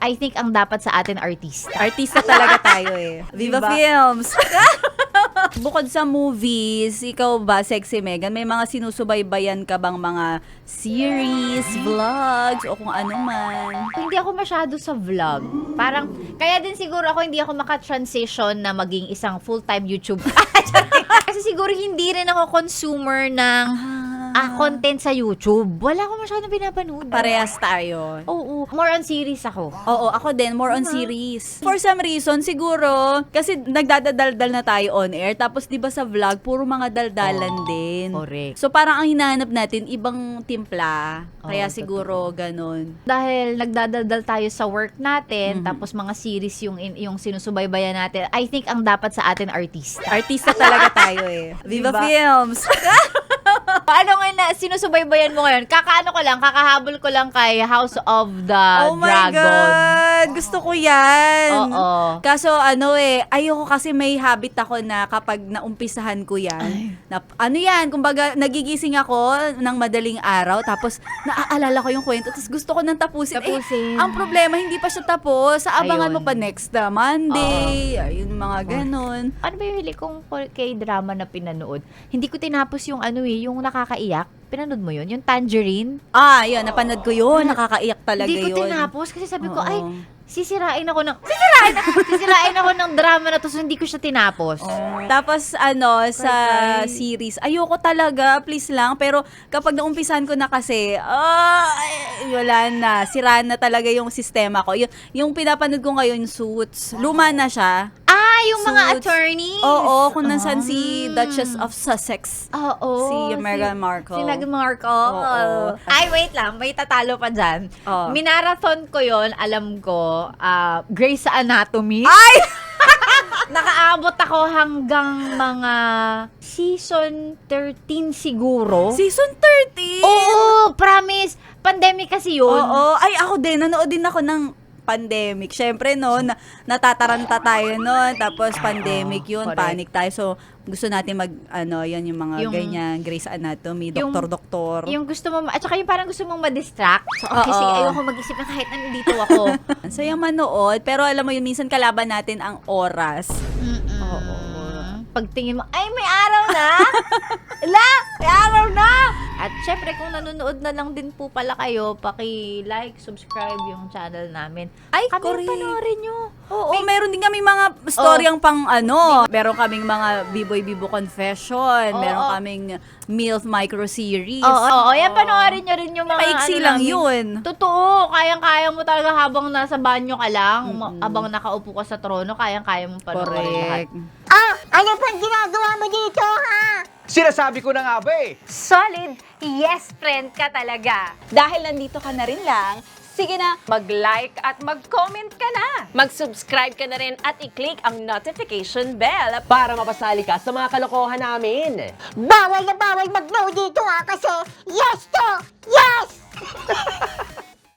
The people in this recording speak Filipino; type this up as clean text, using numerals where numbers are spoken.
I think ang dapat sa atin artista. Artista talaga tayo eh. Viva Diba? Films! Bukod sa movies, ikaw ba, Sexy Megan, may mga sinusubaybayan ka bang mga series, vlogs, o kung ano man? Hindi ako masyado sa vlog. Parang, kaya din siguro ako hindi ako maka-transition na maging isang full-time YouTube. Kasi siguro hindi rin ako consumer ng content sa YouTube. Wala akong masyadong pinapanood. Parehas tayo. Oo. More on series ako. Oo, ako din, more on series. For some reason, siguro, kasi nagdadaldal na tayo on air, tapos di ba sa vlog, puro mga daldalan din. Correct. So parang ang hinahanap natin, ibang timpla. Kaya Oo, siguro ganun. Dahil nagdadaldal tayo sa work natin, tapos mga series yung sinusubaybayan natin, I think ang dapat sa atin artista. Artista talaga tayo eh. Viva Diba? Films! Paano ngayon na sinusubaybayan mo ngayon? Kakahabol ko lang kay House of the Oh my Dragon. God! Gusto ko yan! Oo. Kaso ayoko kasi may habit ako na kapag naumpisahan ko yan, kumbaga nagigising ako ng madaling araw, tapos naaalala ko yung kwento, tapos gusto ko nang tapusin. Tapusin. Ang problema, hindi pa siya tapos. Abangan Ayun. mo pa next Monday. Ayun, mga ganon. Ano ba yung hili kong K-drama na pinanood? Hindi ko tinapos yung yung nakakaiyak. Pinanood mo yun? Yung Tangerine? Yun, napanood ko yun. Nakakaiyak talaga Hindi ko yun. tinapos kasi sabi ko, Oo. ay, sisirain ako ng drama na to, so hindi ko siya tinapos. Tapos sa series, ayoko talaga, please lang. Pero kapag naumpisan ko na kasi, wala na. Sira na talaga yung sistema ko. Yung pinapanood ko ngayon, Suits. Luma na siya. Yung mga Suits. attorneys. Oo, kung nasan si Duchess of Sussex. Oo. Si Meghan Markle. Si Meghan Markle. Oo. Ay, wait lang. May tatalo pa dyan. Oo. Minarathon ko yon, alam ko, Grey's Anatomy. Ay! Nakaabot ako hanggang mga season 13 siguro. Season 13? Oo, promise. Pandemic kasi yun. Oo. Ay, ako din. Nanood din ako ng pandemic. Syempre, natataranta tayo noon. Tapos, pandemic yun. Correct. Panic tayo. So, gusto natin yan yung mga Yung- ganyan. Grey's Anatomy, Yung- doktor-doktor. Yung gusto mo, at saka yung parang gusto mong ma-distract. So, okay, Oo. sige, ayoko mag-isip na kahit nandito ako. Ang saya manood. Pero alam mo yun, minsan kalaban natin ang oras. Oo. Pagtingin mo, ay, may araw na! May araw na! At syempre, kung nanonood na lang din po pala kayo, paki-like, subscribe yung channel namin. Ay, Kami correct. panoorin nyo. Oo, meron din kami mga storyang meron kaming mga Biboy-Bibo Confession, Oo, meron oo. kaming MILF micro-series. Oo, yan, panoorin nyo rin yung mga Paiksi lang namin. yun. Totoo, kayang-kaya mo talaga habang nasa banyo ka lang, habang nakaupo ka sa trono, kayang-kaya mong panoorin lahat. Correct. Ano pang ginagawa mo dito, ha? Sinasabi ko na nga ba eh. Solid yes friend ka talaga. Dahil nandito ka na rin lang, sige na, mag-like at mag-comment ka na. Mag-subscribe ka na rin at i-click ang notification bell. Para mapasali ka sa mga kalokohan namin. Bawal na bawal mag-no dito, ha? Kasi yes to yes!